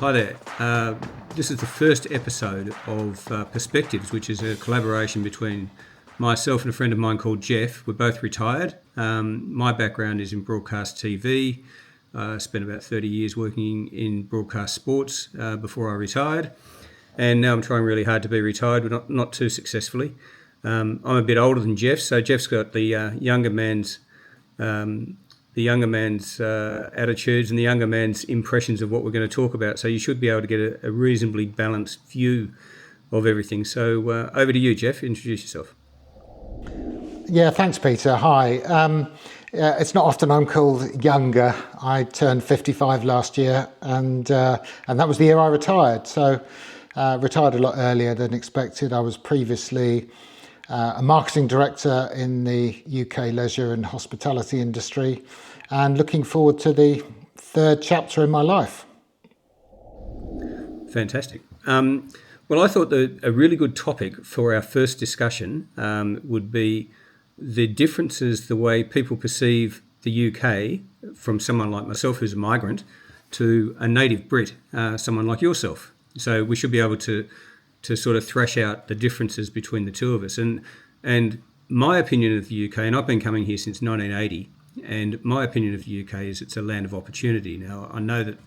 Hi there. This is the first episode of Perspectives, which is a collaboration between myself and a friend of mine called Geoff. We're both retired. My background is in broadcast TV. I spent about 30 years working in broadcast sports before I retired. And now I'm trying really hard to be retired, but not too successfully. I'm a bit older than Geoff, so Geoff's got the younger man's attitudes and the younger man's impressions of what we're going to talk about. So you should be able to get a reasonably balanced view of everything. So over to you, Geoff. Introduce yourself. Yeah, thanks, Peter. Hi. It's not often I'm called younger. I turned 55 last year, and that was the year I retired. So retired a lot earlier than expected. I was previously a marketing director in the UK leisure and hospitality industry, and looking forward to the third chapter in my life. Fantastic. Well, I thought that a really good topic for our first discussion would be the differences, the way people perceive the UK from someone like myself who's a migrant to a native Brit, someone like yourself. So we should be able to sort of thrash out the differences between the two of us. And my opinion of the UK, and I've been coming here since 1980, and my opinion of the UK is it's a land of opportunity. Now, I know that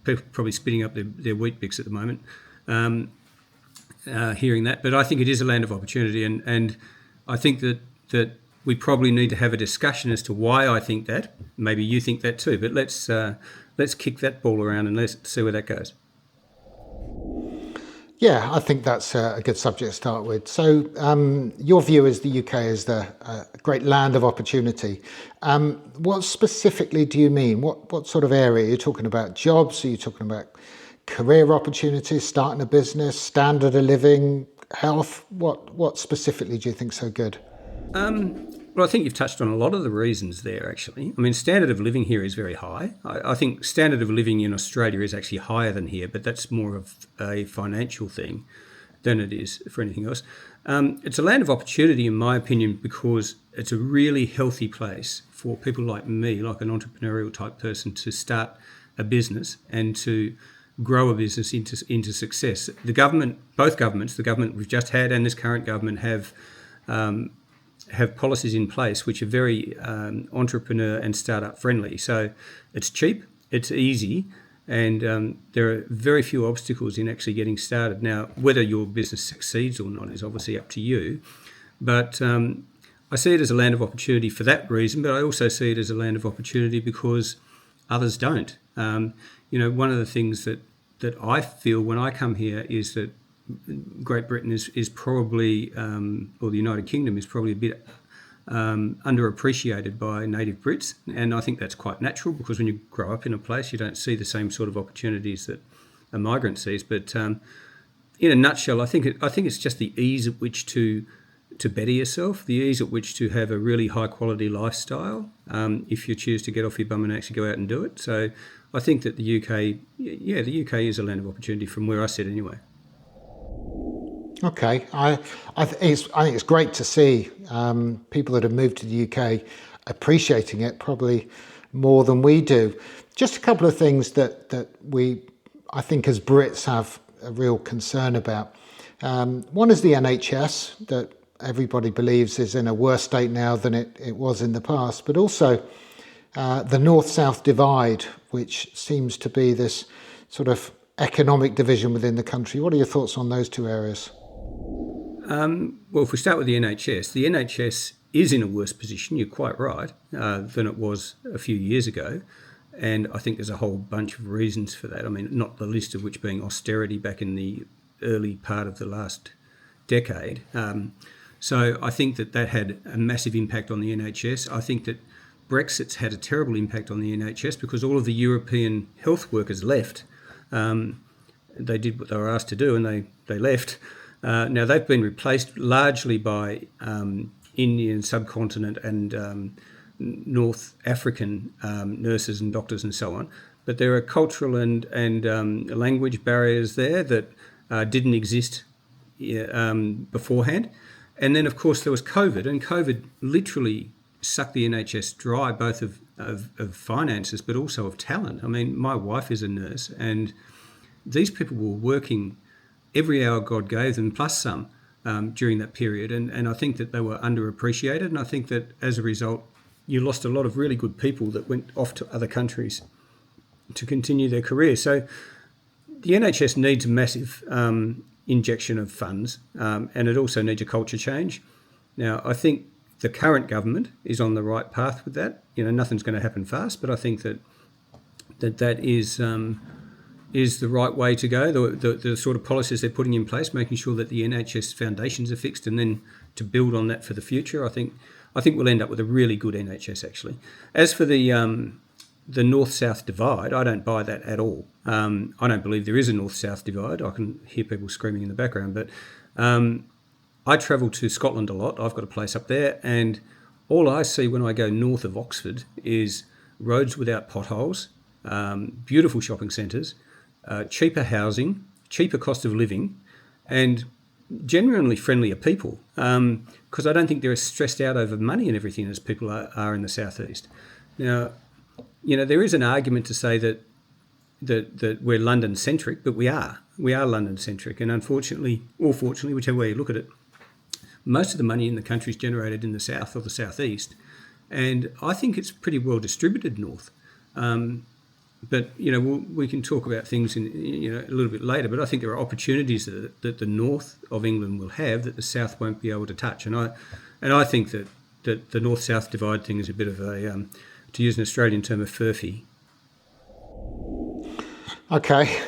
people are probably spitting up their wheat bix at the moment, hearing that, but I think it is a land of opportunity, and I think that we probably need to have a discussion as to why I think that. Maybe you think that too, but let's kick that ball around and let's see where that goes. Yeah, I think that's a good subject to start with. So your view is the UK is the great land of opportunity. What specifically do you mean? What sort of area? Are you talking about jobs? Are you talking about career opportunities, starting a business, standard of living, health? What specifically do you think is so good? Well, I think you've touched on a lot of the reasons there, actually. I mean, standard of living here is very high. I think standard of living in Australia is actually higher than here, but that's more of a financial thing than it is for anything else. It's a land of opportunity, in my opinion, because it's a really healthy place for people like me, like an entrepreneurial type person, to start a business and to grow a business into success. The government, both governments, the government we've just had and this current government have policies in place which are very entrepreneur and startup friendly. So it's cheap, it's easy, and there are very few obstacles in actually getting started. Now, whether your business succeeds or not is obviously up to you, but I see it as a land of opportunity for that reason, but I also see it as a land of opportunity because others don't. One of the things that I feel when I come here is that Great Britain is probably, or the United Kingdom is probably a bit underappreciated by native Brits, and I think that's quite natural because when you grow up in a place, you don't see the same sort of opportunities that a migrant sees. But in a nutshell, I think it's just the ease at which to better yourself, the ease at which to have a really high quality lifestyle if you choose to get off your bum and actually go out and do it. So I think that the UK is a land of opportunity from where I sit anyway. Okay, I think it's great to see people that have moved to the UK appreciating it probably more than we do. Just a couple of things that I think as Brits have a real concern about. One is the NHS, that everybody believes is in a worse state now than it was in the past, but also the north-south divide, which seems to be this sort of economic division within the country. What are your thoughts on those two areas? Well, if we start with the NHS is in a worse position, you're quite right, than it was a few years ago. And I think there's a whole bunch of reasons for that. I mean, not the least of which being austerity back in the early part of the last decade. So I think that had a massive impact on the NHS. I think that Brexit's had a terrible impact on the NHS because all of the European health workers left. They did what they were asked to do and they left. Now, they've been replaced largely by Indian subcontinent and North African nurses and doctors and so on. But there are cultural and language barriers there that didn't exist beforehand. And then, of course, there was COVID, and COVID literally sucked the NHS dry, both of of finances, but also of talent. I mean, my wife is a nurse, and these people were working every hour God gave them, plus some, during that period. And I think that they were underappreciated. And I think that as a result, you lost a lot of really good people that went off to other countries to continue their career. So the NHS needs a massive injection of funds, and it also needs a culture change. Now, I think the current government is on the right path with that. Nothing's going to happen fast, but I think that is the right way to go. The sort of policies they're putting in place, making sure that the NHS foundations are fixed, and then to build on that for the future. I think we'll end up with a really good NHS, actually. As for the north-south divide, I don't buy that at all. I don't believe there is a north-south divide. I can hear people screaming in the background, but I travel to Scotland a lot. I've got a place up there, and all I see when I go north of Oxford is roads without potholes, beautiful shopping centres, cheaper housing, cheaper cost of living, and genuinely friendlier people, because I don't think they're as stressed out over money and everything as people are in the southeast. Now, there is an argument to say that we're London-centric, but we are London-centric, and unfortunately, or fortunately, whichever way you look at it, most of the money in the country is generated in the south or the southeast, and I think it's pretty well distributed north. But we can talk about things in a little bit later. But I think there are opportunities that the north of England will have that the south won't be able to touch. And I think that the north-south divide thing is a bit of a, to use an Australian term, a furphy. Okay.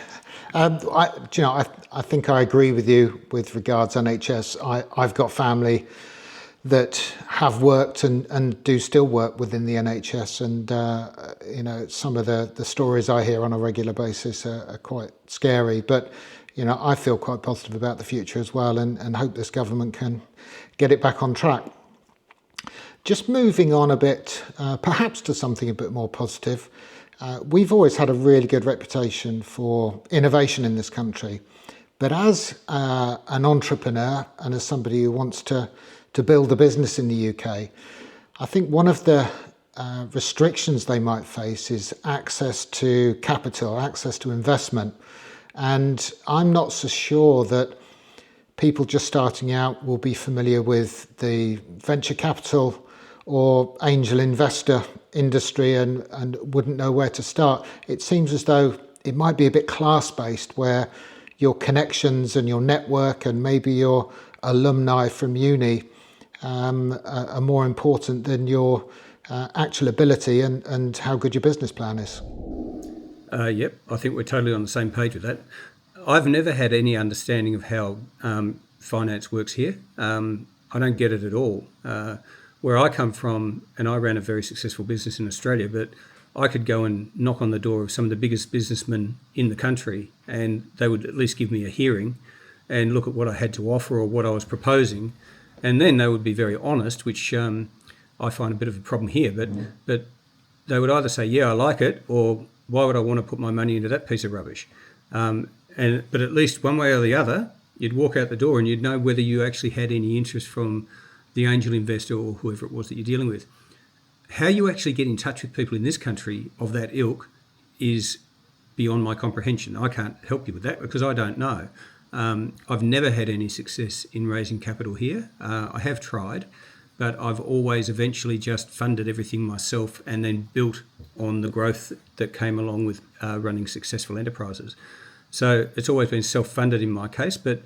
I think I agree with you with regards NHS. I've got family that have worked and do still work within the NHS, and some of the stories I hear on a regular basis are quite scary. But I feel quite positive about the future as well, and hope this government can get it back on track. Just moving on a bit, perhaps to something a bit more positive. We've always had a really good reputation for innovation in this country, but as an entrepreneur and as somebody who wants to build a business in the UK, I think one of the restrictions they might face is access to capital, access to investment. And I'm not so sure that people just starting out will be familiar with the venture capital or angel investor industry and wouldn't know where to start. It seems as though it might be a bit class-based, where your connections and your network and maybe your alumni from uni are more important than your actual ability and how good your business plan is. Yep, I think we're totally on the same page with that. I've never had any understanding of how finance works here. I don't get it at all. Where I come from, and I ran a very successful business in Australia, but I could go and knock on the door of some of the biggest businessmen in the country, and they would at least give me a hearing and look at what I had to offer or what I was proposing. And then they would be very honest, which I find a bit of a problem here. But they would either say, yeah, I like it, or why would I want to put my money into that piece of rubbish? But at least one way or the other, you'd walk out the door and you'd know whether you actually had any interest from the angel investor or whoever it was that you're dealing with. How you actually get in touch with people in this country of that ilk is beyond my comprehension. I can't help you with that because I don't know. I've never had any success in raising capital here. I have tried, but I've always eventually just funded everything myself and then built on the growth that came along with running successful enterprises. So it's always been self-funded in my case, but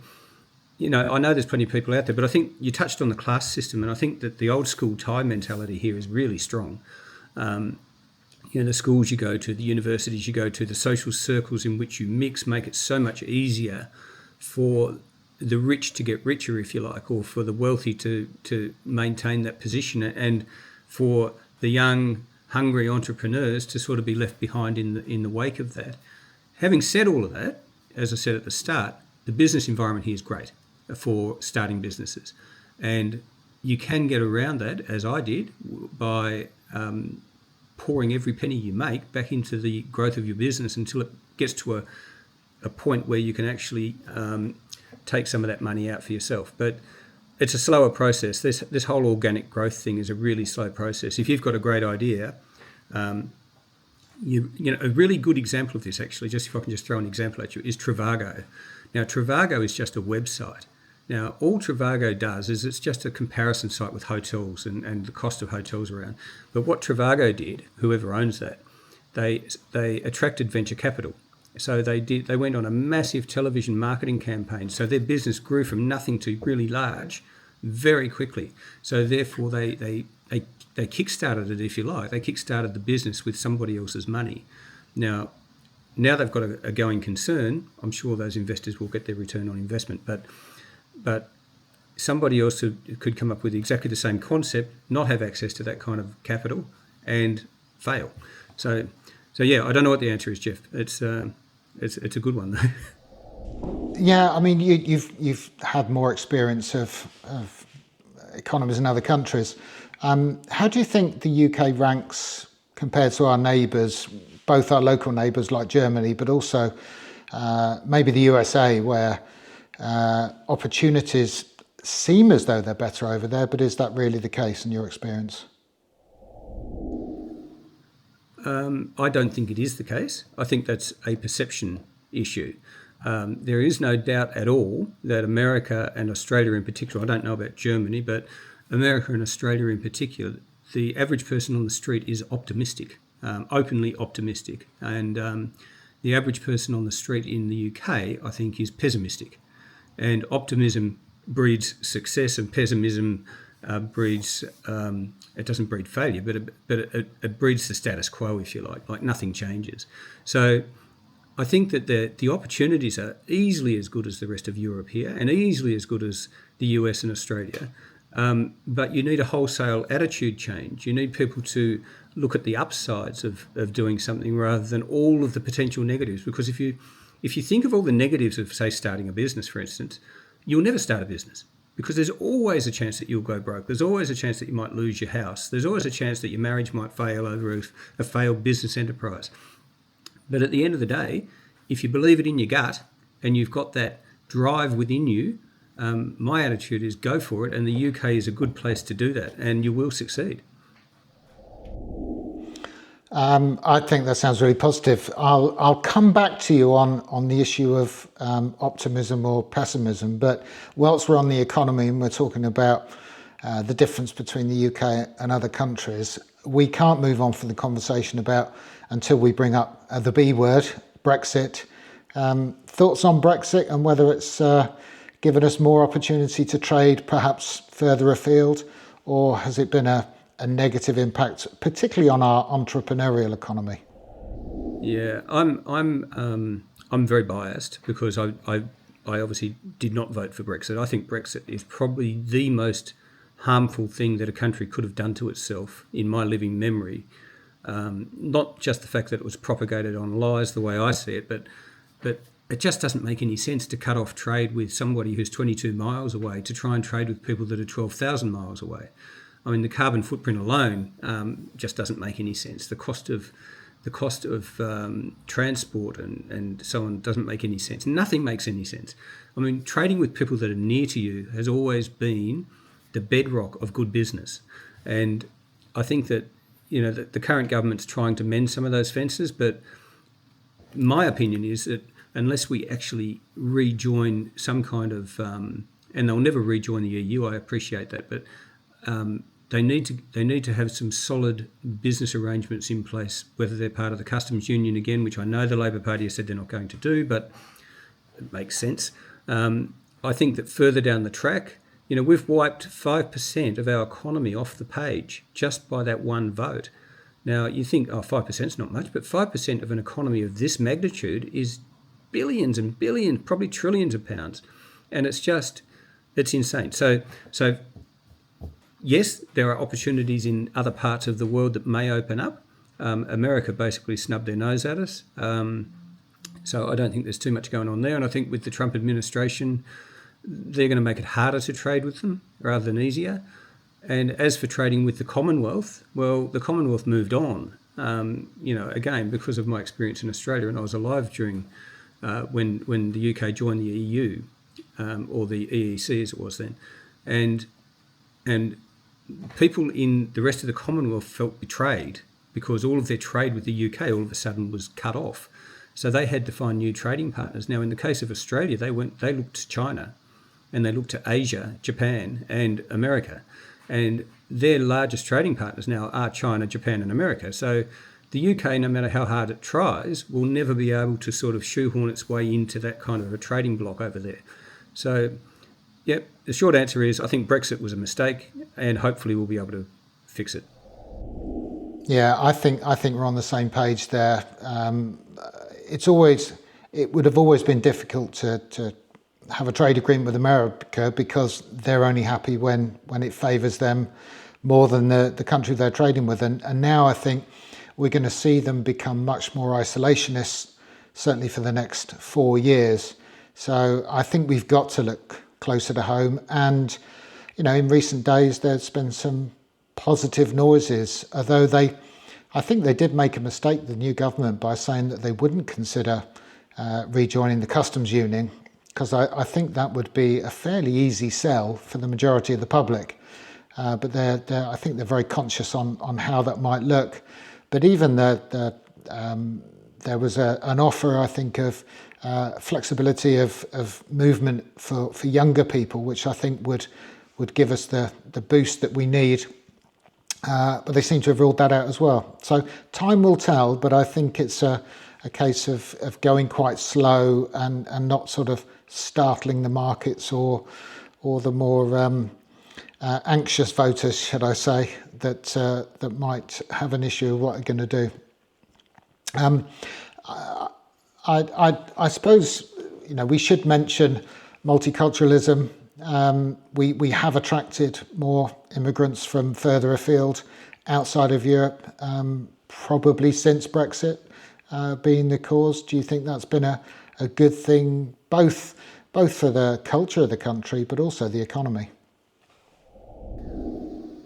I know there's plenty of people out there, but I think you touched on the class system, and I think that the old school tie mentality here is really strong. The schools you go to, the universities you go to, the social circles in which you mix make it so much easier for the rich to get richer, if you like, or for the wealthy to maintain that position, and for the young, hungry entrepreneurs to sort of be left behind in the wake of that. Having said all of that, as I said at the start, the business environment here is great for starting businesses. And you can get around that, as I did, by pouring every penny you make back into the growth of your business until it gets to a point where you can actually take some of that money out for yourself. But it's a slower process. This whole organic growth thing is a really slow process. If you've got a great idea, A really good example of this, actually, just if I can just throw an example at you, is Trivago. Now, Trivago is just a website. Now, all Trivago does is it's just a comparison site with hotels and the cost of hotels around. But what Trivago did, whoever owns that, they attracted venture capital. So they went on a massive television marketing campaign. So their business grew from nothing to really large very quickly. So therefore, they kickstarted it, if you like. They kickstarted the business with somebody else's money. Now they've got a going concern. I'm sure those investors will get their return on investment, but somebody else could come up with exactly the same concept, not have access to that kind of capital, and fail. So yeah, I don't know what the answer is, Geoff. It's a good one though. Yeah, I mean, you've had more experience of economies in other countries. How do you think the UK ranks compared to our neighbours, both our local neighbours like Germany, but also maybe the USA, where opportunities seem as though they're better over there, but is that really the case in your experience? I don't think it is the case. I think that's a perception issue. There is no doubt at all that America and Australia in particular, I don't know about Germany, but America and Australia in particular, the average person on the street is optimistic, openly optimistic. And the average person on the street in the UK, I think, is pessimistic. And optimism breeds success, and pessimism breeds, it doesn't breed failure, but it breeds the status quo, if you like nothing changes. So I think that the opportunities are easily as good as the rest of Europe here, and easily as good as the US and Australia. But you need a wholesale attitude change. You need people to look at the upsides of doing something rather than all of the potential negatives. Because if you think of all the negatives of, say, starting a business, for instance, you'll never start a business. Because there's always a chance that you'll go broke. There's always a chance that you might lose your house. There's always a chance that your marriage might fail over a failed business enterprise. But at the end of the day, if you believe it in your gut and you've got that drive within you, my attitude is go for it, and the UK is a good place to do that, and you will succeed. I think that sounds really positive. I'll come back to you on the issue of optimism or pessimism, but whilst we're on the economy and we're talking about the difference between the UK and other countries, we can't move on from the conversation until we bring up the B word, Brexit. Thoughts on Brexit and whether it's given us more opportunity to trade perhaps further afield, or has it been a negative impact, particularly on our entrepreneurial economy? Yeah, I'm very biased because I obviously did not vote for Brexit. I think Brexit is probably the most harmful thing that a country could have done to itself in my living memory. Not just the fact that it was propagated on lies the way I see it, but it just doesn't make any sense to cut off trade with somebody who's 22 miles away to try and trade with people that are 12,000 miles away. I mean, the carbon footprint alone just doesn't make any sense. The cost of transport and so on doesn't make any sense. Nothing makes any sense. I mean, trading with people that are near to you has always been the bedrock of good business. And I think that, that the current government's trying to mend some of those fences, but my opinion is that unless we actually rejoin some kind of, and they'll never rejoin the EU, I appreciate that, but they need to have some solid business arrangements in place, whether they're part of the customs union again, which I know the Labor Party has said they're not going to do, but it makes sense. I think that further down the track, we've wiped 5% of our economy off the page just by that one vote. Now, you think, 5% is not much, but 5% of an economy of this magnitude is billions and billions, probably trillions of pounds. And it's insane. So yes, there are opportunities in other parts of the world that may open up. America basically snubbed their nose at us. So I don't think there's too much going on there. And I think with the Trump administration, they're going to make it harder to trade with them rather than easier. And as for trading with the Commonwealth, well, the Commonwealth moved on. Again, because of my experience in Australia, and I was alive during when the UK joined the EU, or the EEC as it was then, and people in the rest of the Commonwealth felt betrayed because all of their trade with the UK all of a sudden was cut off. So they had to find new trading partners. Now, in the case of Australia, they looked to China and they looked to Asia, Japan and America. And their largest trading partners now are China, Japan and America. So the UK, no matter how hard it tries, will never be able to sort of shoehorn its way into that kind of a trading bloc over there. So, yep, the short answer is I think Brexit was a mistake and hopefully we'll be able to fix it. Yeah, I think we're on the same page there. It would have always been difficult to have a trade agreement with America because they're only happy when it favours them more than the country they're trading with. And now I think we're going to see them become much more isolationist, certainly for the next 4 years. So I think we've got to look closer to home. And, in recent days, there's been some positive noises, although I think they did make a mistake, the new government, by saying that they wouldn't consider rejoining the customs union, because I think that would be a fairly easy sell for the majority of the public. But I think they're very conscious on how that might look. But even there was an offer, I think, of flexibility of movement for younger people, which I think would give us the boost that we need. But they seem to have ruled that out as well. So time will tell, but I think it's a case of going quite slow and not sort of startling the markets or the more anxious voters, should I say, that might have an issue of what they're going to do. I suppose we should mention multiculturalism. We have attracted more immigrants from further afield outside of Europe, probably since Brexit being the cause. Do you think that's been a good thing, both for the culture of the country, but also the economy?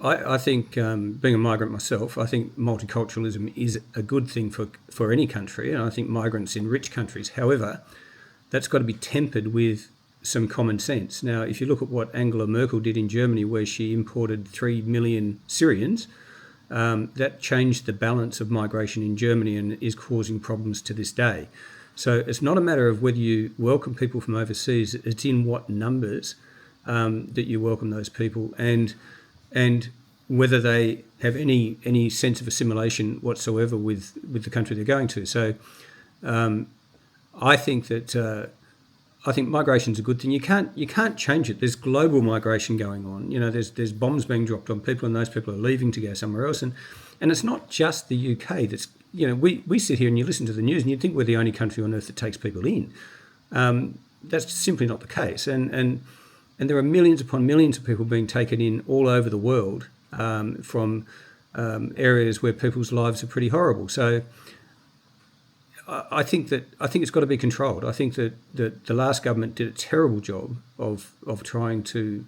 I think, being a migrant myself, I think multiculturalism is a good thing for any country, and I think migrants enrich countries. However, that's got to be tempered with some common sense. Now, if you look at what Angela Merkel did in Germany, where she imported 3 million Syrians, that changed the balance of migration in Germany and is causing problems to this day. So it's not a matter of whether you welcome people from overseas, it's in what numbers that you welcome those people and whether they have any sense of assimilation whatsoever with the country they're going to. So I think that migration's a good thing. You can't change it. There's global migration going on. There's bombs being dropped on people, and those people are leaving to go somewhere else. And it's not just the UK that's. We sit here and you listen to the news and you'd think we're the only country on earth that takes people in. That's simply not the case. And there are millions upon millions of people being taken in all over the world from areas where people's lives are pretty horrible. So I think it's got to be controlled. I think that the last government did a terrible job of trying to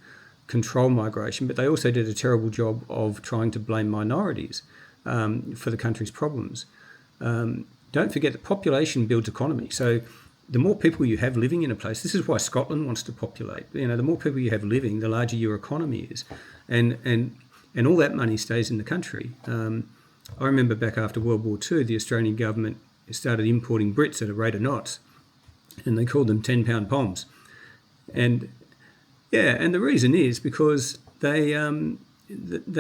control migration, but they also did a terrible job of trying to blame minorities for the country's problems. Don't forget that population builds economy. So the more people you have living in a place, this is why Scotland wants to populate. The more people you have living, the larger your economy is, and all that money stays in the country. I remember back after World War II, the Australian government started importing Brits at a rate of knots, and they called them 10-pound poms. And the reason is because they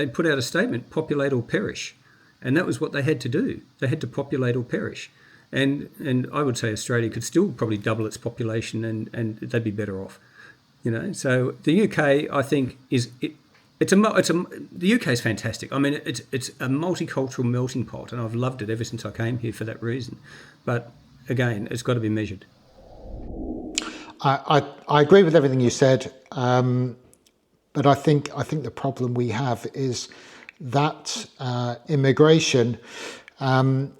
put out a statement: populate or perish, and that was what they had to do. They had to populate or perish. And I would say Australia could still probably double its population and they'd be better off. So the UK, I think, the UK is fantastic. I mean, it's a multicultural melting pot, and I've loved it ever since I came here for that reason. But again, it's got to be measured. I agree with everything you said, but I think the problem we have is that immigration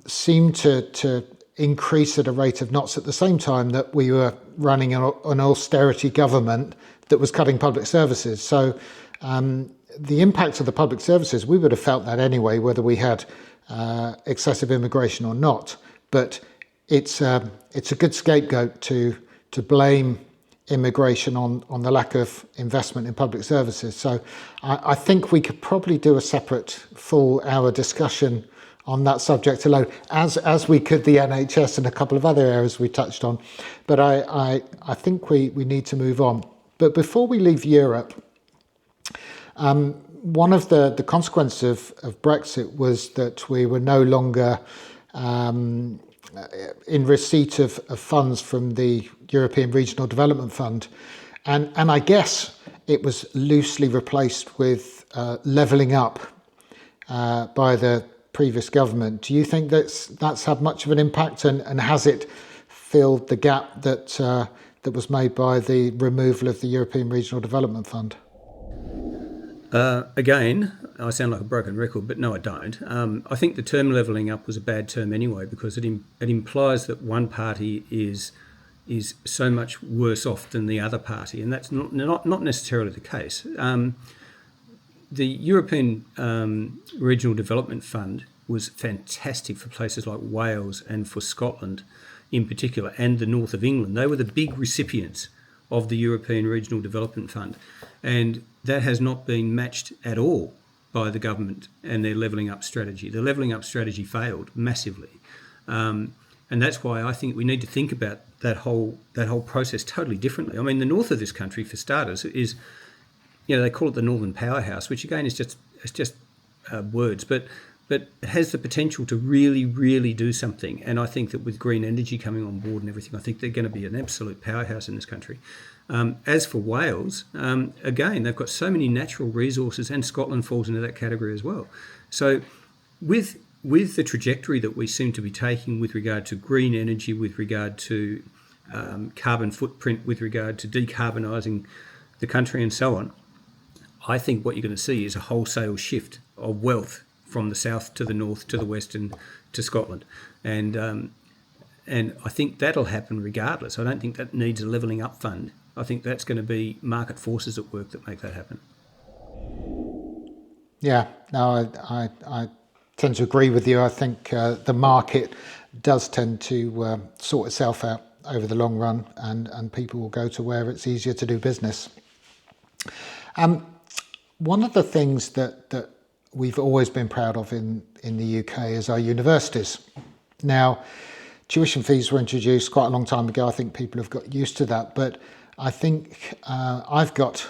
seemed to increase at a rate of knots at the same time that we were running an austerity government that was cutting public services. So the impact of the public services, we would have felt that anyway, whether we had excessive immigration or not. But it's a good scapegoat to blame immigration on the lack of investment in public services. So I think we could probably do a separate full hour discussion on that subject alone, as we could the NHS and a couple of other areas we touched on. But I think we need to move on. But before we leave Europe, one of the consequences of Brexit was that we were no longer in receipt of funds from the European Regional Development Fund. And I guess it was loosely replaced with levelling up by the previous government. Do you think that's had much of an impact, and has it filled the gap that was made by the removal of the European Regional Development Fund? Again, I sound like a broken record, but no, I don't. I think the term levelling up was a bad term anyway, because it implies that one party is so much worse off than the other party, and that's not necessarily the case. The European Regional Development Fund was fantastic for places like Wales and for Scotland in particular, and the north of England. They were the big recipients of the European Regional Development Fund, and that has not been matched at all by the government and their levelling up strategy. The levelling up strategy failed massively, and that's why I think we need to think about that whole process totally differently. I mean, the north of this country, for starters, is, they call it the Northern Powerhouse, which again is just words, but it has the potential to really, really do something. And I think that with green energy coming on board and everything, I think they're going to be an absolute powerhouse in this country. As for Wales, again, they've got so many natural resources, and Scotland falls into that category as well. So with the trajectory that we seem to be taking with regard to green energy, with regard to carbon footprint, with regard to decarbonising the country and so on, I think what you're going to see is a wholesale shift of wealth from the south to the north to the west and to Scotland. And I think that'll happen regardless. I don't think that needs a levelling up fund. I think that's going to be market forces at work that make that happen. Yeah, no, I tend to agree with you. I think the market does tend to sort itself out over the long run, and people will go to where it's easier to do business. One of the things that we've always been proud of in the UK is our universities. Now, tuition fees were introduced quite a long time ago. I think people have got used to that, but I think I've got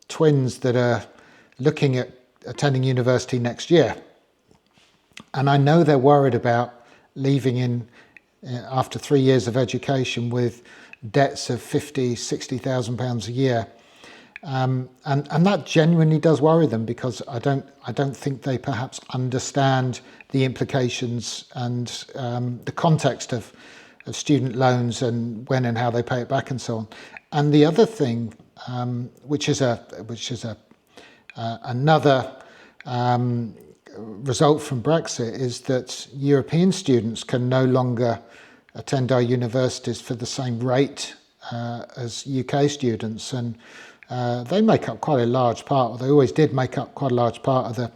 twins that are looking at attending university next year, and I know they're worried about leaving in after 3 years of education with debts of £50,000-60,000 a year. And that genuinely does worry them, because I don't think they perhaps understand the implications and the context of student loans and when and how they pay it back and so on. And the other thing, which is another result from Brexit, is that European students can no longer attend our universities for the same rate as UK students, and they make up quite a large part, or they always did make up quite a large part of the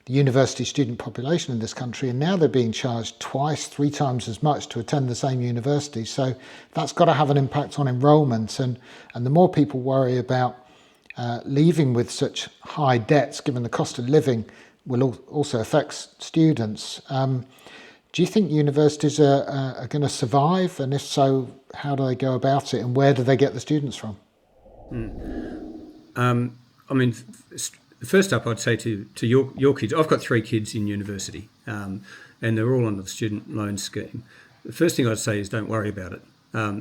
university student population in this country, and now they're being charged 2-3 times as much to attend the same university. So that's got to have an impact on enrolment, and the more people worry about leaving with such high debts, given the cost of living, will also affect students. Do you think universities are going to survive, and if so, how do they go about it, and where do they get the students from? I mean, first up, I'd say to your kids, I've got 3 kids in university, and they're all under the student loan scheme. The first thing I'd say is don't worry about it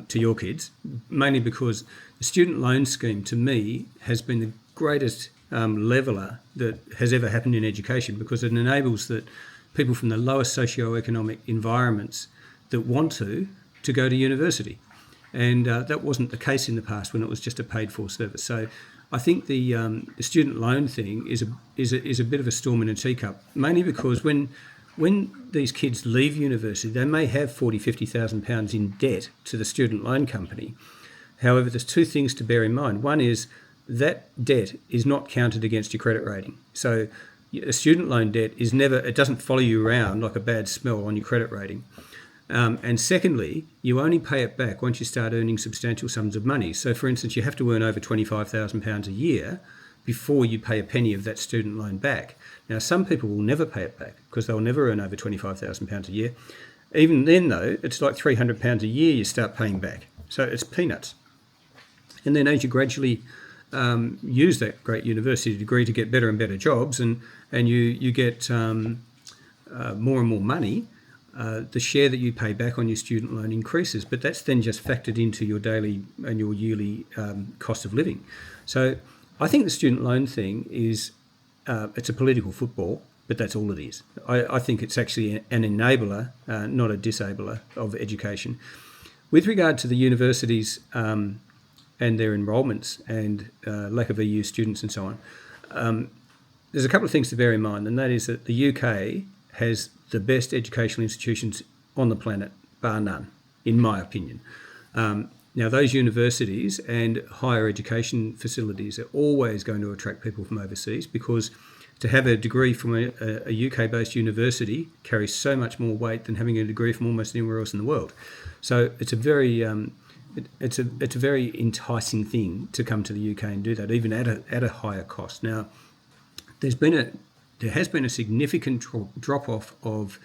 to your kids, mainly because the student loan scheme, to me, has been the greatest leveller that has ever happened in education, because it enables that people from the lowest socio-economic environments that want to go to university. And that wasn't the case in the past, when it was just a paid-for service. So I think the student loan thing is a bit of a storm in a teacup, mainly because when these kids leave university, they may have £40,000-50,000 in debt to the student loan company. However, there's 2 things to bear in mind. One is that debt is not counted against your credit rating. So a student loan debt it doesn't follow you around like a bad smell on your credit rating. And secondly, you only pay it back once you start earning substantial sums of money. So, for instance, you have to earn over £25,000 a year before you pay a penny of that student loan back. Now, some people will never pay it back because they'll never earn over £25,000 a year. Even then, though, it's like £300 a year you start paying back. So it's peanuts. And then as you gradually use that great university degree to get better and better jobs, and you get more and more money, the share that you pay back on your student loan increases. But that's then just factored into your daily and your yearly cost of living. So I think the student loan thing is, it's a political football, but that's all it is. I think it's actually an enabler, not a disabler of education. With regard to the universities and their enrolments and lack of EU students and so on, there's a couple of things to bear in mind, and that is that the UK has the best educational institutions on the planet, bar none, in my opinion. Now, those universities and higher education facilities are always going to attract people from overseas, because to have a degree from a UK-based university carries so much more weight than having a degree from almost anywhere else in the world. So it's a very it's a very enticing thing to come to the UK and do that, even at a higher cost. Now, there has been a significant drop off of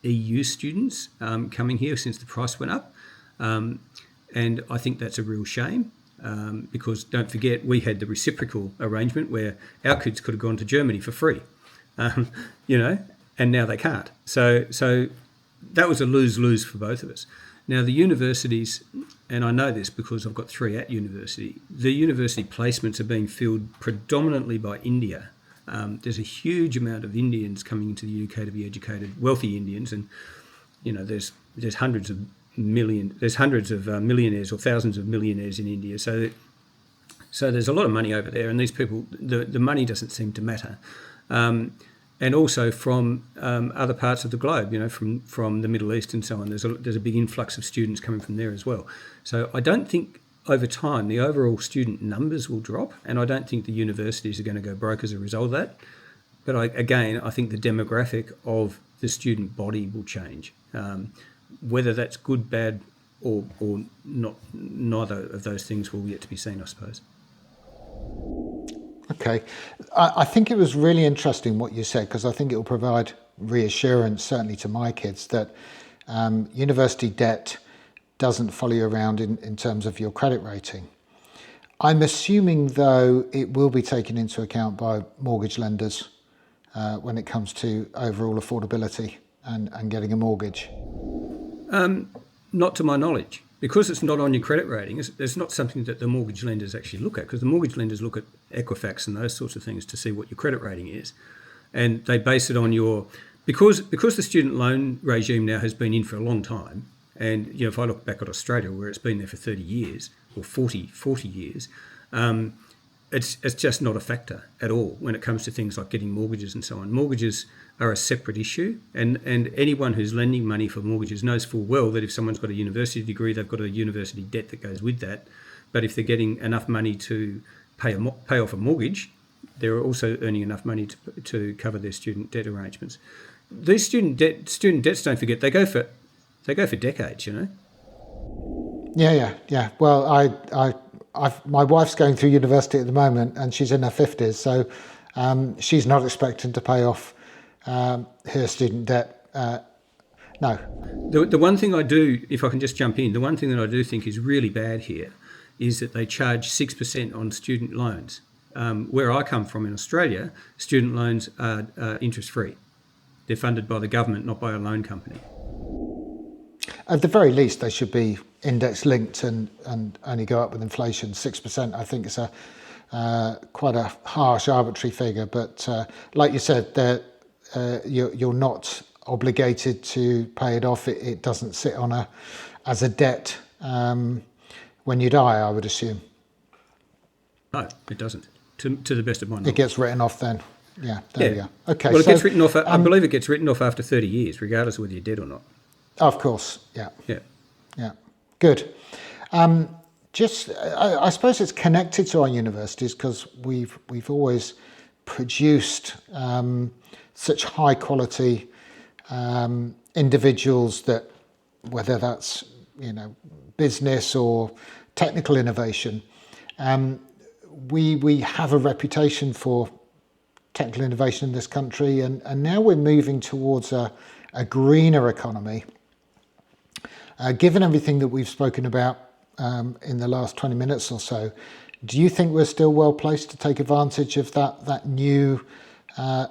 EU students coming here since the price went up. And I think that's a real shame, because don't forget, we had the reciprocal arrangement where our kids could have gone to Germany for free, and now they can't. So that was a lose-lose for both of us. Now, the universities, and I know this because I've got 3 at university, the university placements are being filled predominantly by India. There's a huge amount of Indians coming into the UK to be educated, wealthy Indians, and there's hundreds of millionaires or thousands of millionaires in India. So there's a lot of money over there, and these people, the money doesn't seem to matter. And also from other parts of the globe, from the Middle East and so on. There's a big influx of students coming from there as well. So I don't think over time the overall student numbers will drop, and I don't think the universities are going to go broke as a result of that. But I think the demographic of the student body will change. Whether that's good, bad, or not, neither of those things will yet to be seen, I suppose. Okay. I think it was really interesting what you said, because I think it will provide reassurance, certainly to my kids, that university debt doesn't follow you around in terms of your credit rating. I'm assuming, though, it will be taken into account by mortgage lenders when it comes to overall affordability and getting a mortgage. Not to my knowledge. Because it's not on your credit rating, it's not something that the mortgage lenders actually look at, because the mortgage lenders look at Equifax and those sorts of things to see what your credit rating is. And they base it on because the student loan regime now has been in for a long time, and if I look back at Australia, where it's been there for 30 years or 40 years, it's just not a factor at all when it comes to things like getting mortgages and so on. Mortgages are a separate issue, and anyone who's lending money for mortgages knows full well that if someone's got a university degree, they've got a university debt that goes with that. But if they're getting enough money to pay off a mortgage, they're also earning enough money to cover their student debt arrangements. These student debts, don't forget, they go for decades. Yeah. Well, my wife's going through university at the moment, and she's in her 50s, so she's not expecting to pay off her student debt. No. The one thing I do, if I can just jump in, the one thing that I do think is really bad here is that they charge 6% on student loans. Where I come from in Australia, student loans are interest-free. They're funded by the government, not by a loan company. At the very least, they should be index-linked and only go up with inflation. 6%, I think, is quite a harsh, arbitrary figure. But like you said, you're not obligated to pay it off. It doesn't sit as a debt when you die, I would assume. No, it doesn't. To the best of my knowledge. It gets written off then. Yeah, there we go. Okay. Well, it gets written off. I believe it gets written off after 30 years, regardless of whether you're dead or not. Of course. Yeah. Good. I suppose it's connected to our universities because we've always produced such high quality individuals that, whether that's business or technical innovation, we have a reputation for technical innovation in this country, and now we're moving towards a greener economy. Given everything that we've spoken about in the last 20 minutes or so, do you think we're still well placed to take advantage of that new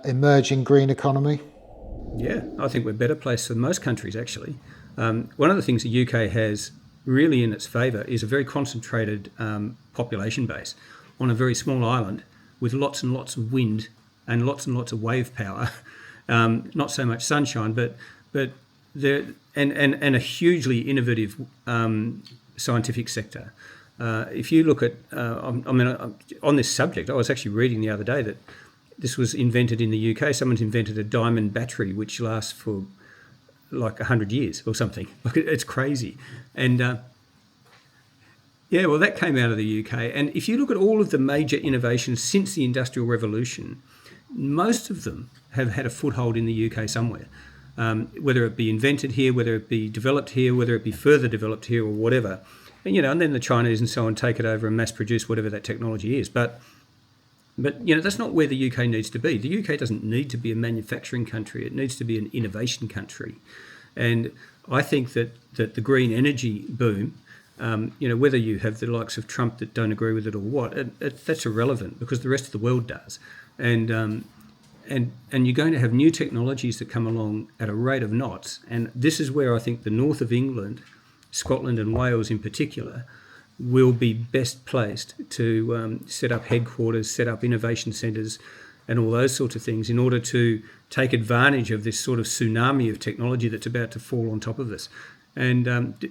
emerging green economy? Yeah, I think we're better placed than most countries, actually. One of the things the UK has really in its favour is a very concentrated population base on a very small island with lots and lots of wind and lots of wave power. Not so much sunshine, but there and a hugely innovative scientific sector. If you look at, on this subject, I was actually reading the other day that this was invented in the UK. Someone's invented a diamond battery which lasts for like 100 years or something. It's crazy. And well, that came out of the UK. And if you look at all of the major innovations since the Industrial Revolution, most of them have had a foothold in the UK somewhere. Whether it be invented here, whether it be developed here, whether it be further developed here or whatever. And then the Chinese and so on take it over and mass produce whatever that technology is. But that's not where the UK needs to be. The UK doesn't need to be a manufacturing country. It needs to be an innovation country. And I think that the green energy boom, whether you have the likes of Trump that don't agree with it or what, that's irrelevant because the rest of the world does. And you're going to have new technologies that come along at a rate of knots. And this is where I think the north of England, Scotland and Wales in particular, will be best placed to set up headquarters, set up innovation centres and all those sorts of things in order to take advantage of this sort of tsunami of technology that's about to fall on top of us. And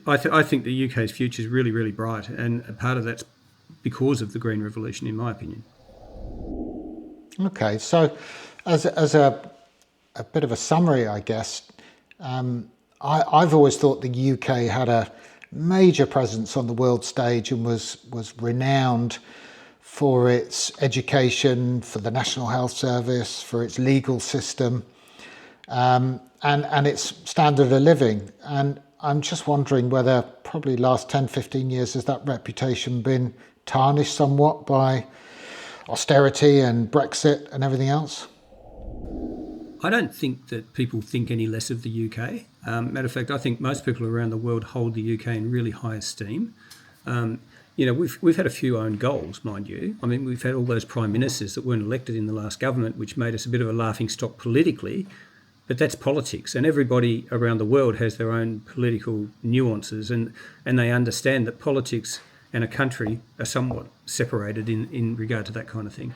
I think the UK's future is really, really bright, and a part of that's because of the Green Revolution, in my opinion. Okay, so as a bit of a summary, I guess, I've always thought the UK had a major presence on the world stage and was renowned for its education, for the National Health Service, for its legal system, and its standard of living. And I'm just wondering whether probably last 10, 15 years has that reputation been tarnished somewhat by austerity and Brexit and everything else? I don't think that people think any less of the UK. Matter of fact, I think most people around the world hold the UK in really high esteem. We've had a few own goals, mind you. I mean, we've had all those prime ministers that weren't elected in the last government, which made us a bit of a laughing stock politically. But that's politics, and everybody around the world has their own political nuances, and they understand that politics and a country are somewhat separated in regard to that kind of thing.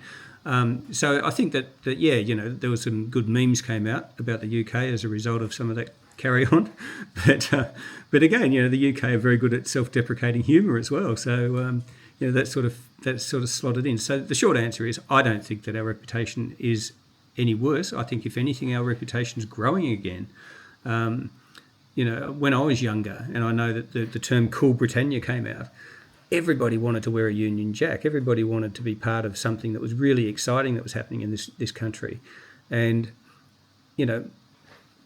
So I think that there was some good memes came out about the UK as a result of some of that carry on. But again, the UK are very good at self-deprecating humour as well. So that's sort of slotted in. So the short answer is I don't think that our reputation is any worse. I think if anything, our reputation is growing again. When I was younger, and I know that the term Cool Britannia came out, everybody wanted to wear a Union Jack. Everybody wanted to be part of something that was really exciting that was happening in this country. And,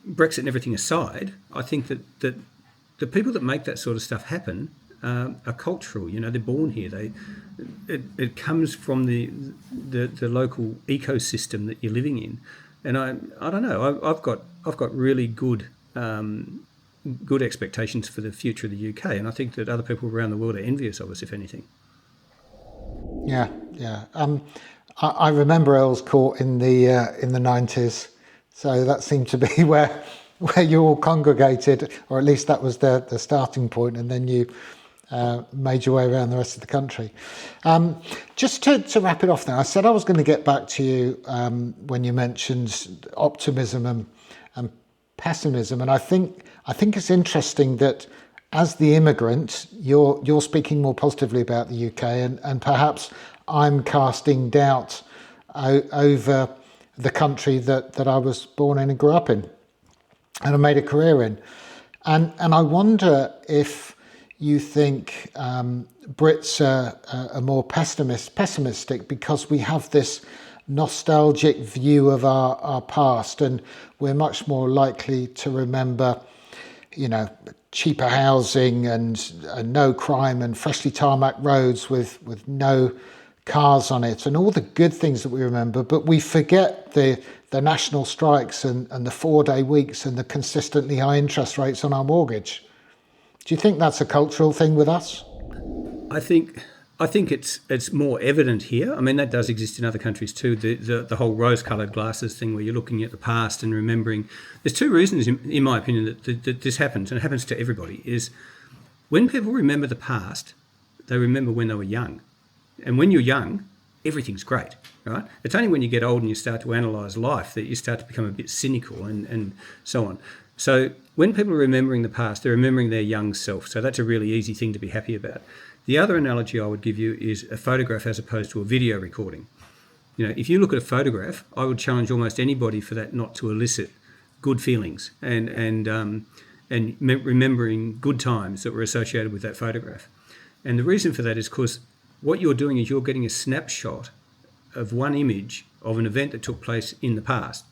Brexit and everything aside, I think that the people that make that sort of stuff happen are cultural. They're born here. It comes from the local ecosystem that you're living in. And I don't know. I've got really good expectations for the future of the UK, and I think that other people around the world are envious of us, if anything. Yeah. I remember Earl's Court in the 90s, so that seemed to be where you all congregated, or at least that was the starting point, and then you made your way around the rest of the country. Just to wrap it off now, I said I was going to get back to you when you mentioned optimism and pessimism, and I think it's interesting that as the immigrant, you're speaking more positively about the UK, and perhaps I'm casting doubt over the country that I was born in and grew up in, and I made a career in, and I wonder if you think Brits are more pessimistic because we have this nostalgic view of our past, and we're much more likely to remember, cheaper housing and no crime and freshly tarmac roads with no cars on it and all the good things that we remember, but we forget the national strikes and the 4-day weeks and the consistently high interest rates on our mortgage. Do you think that's a cultural thing with us? I think it's more evident here. I mean, that does exist in other countries too. The whole rose-coloured glasses thing, where you're looking at the past and remembering. There's two reasons, in my opinion, that this happens, and it happens to everybody. Is when people remember the past, they remember when they were young, and when you're young, everything's great, right? It's only when you get old and you start to analyse life that you start to become a bit cynical and so on. So when people are remembering the past, they're remembering their young self. So that's a really easy thing to be happy about. The other analogy I would give you is a photograph as opposed to a video recording. You know, if you look at a photograph, I would challenge almost anybody for that not to elicit good feelings and remembering good times that were associated with that photograph. And the reason for that is because what you're doing is you're getting a snapshot of one image of an event that took place in the past.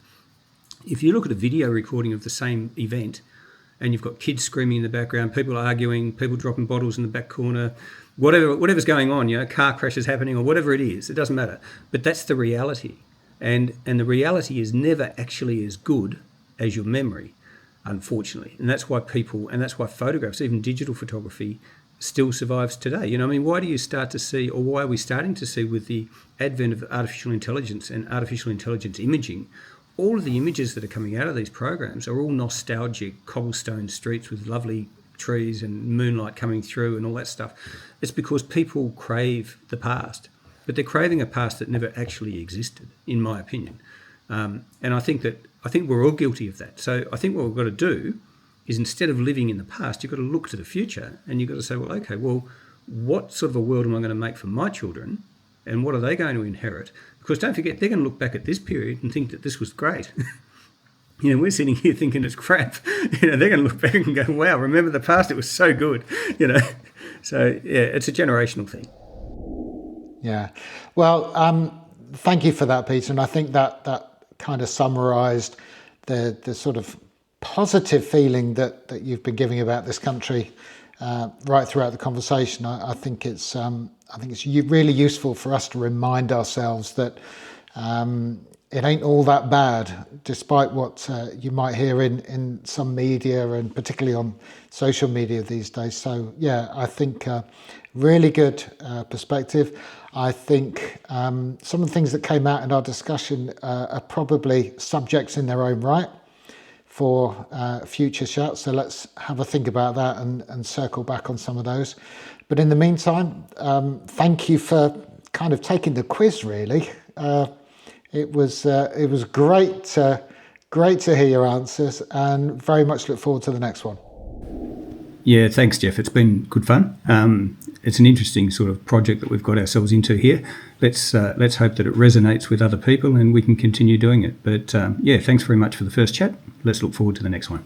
If you look at a video recording of the same event and you've got kids screaming in the background, people arguing, people dropping bottles in the back corner, whatever's going on, you know, car crashes happening or whatever it is, it doesn't matter. But that's the reality. And the reality is never actually as good as your memory, unfortunately. And that's why photographs, even digital photography, still survives today. You know, I mean, why are we starting to see with the advent of artificial intelligence and artificial intelligence imaging, all of the images that are coming out of these programs are all nostalgic cobblestone streets with lovely trees and moonlight coming through and all that stuff. It's because people crave the past, but they're craving a past that never actually existed, in my opinion. And I think we're all guilty of that. So I think what we've got to do is, instead of living in the past, you've got to look to the future and you've got to say, well, okay, what sort of a world am I going to make for my children and what are they going to inherit? Because don't forget, they're going to look back at this period and think that this was great. You know, we're sitting here thinking it's crap. You know, they're going to look back and go, wow, remember the past, it was so good, you know. So, yeah, it's a generational thing. Yeah. Well, thank you for that, Peter. And I think that kind of summarised the sort of positive feeling that you've been giving about this country right throughout the conversation. I think it's really useful for us to remind ourselves that it ain't all that bad, despite what you might hear in some media and particularly on social media these days. So yeah, I think really good perspective. I think some of the things that came out in our discussion are probably subjects in their own right for future chats. So let's have a think about that and circle back on some of those. But in the meantime, thank you for kind of taking the quiz, really. It was great to hear your answers and very much look forward to the next one. Yeah, thanks, Geoff. It's been good fun. It's an interesting sort of project that we've got ourselves into here. Let's hope that it resonates with other people and we can continue doing it. But yeah, thanks very much for the first chat. Let's look forward to the next one.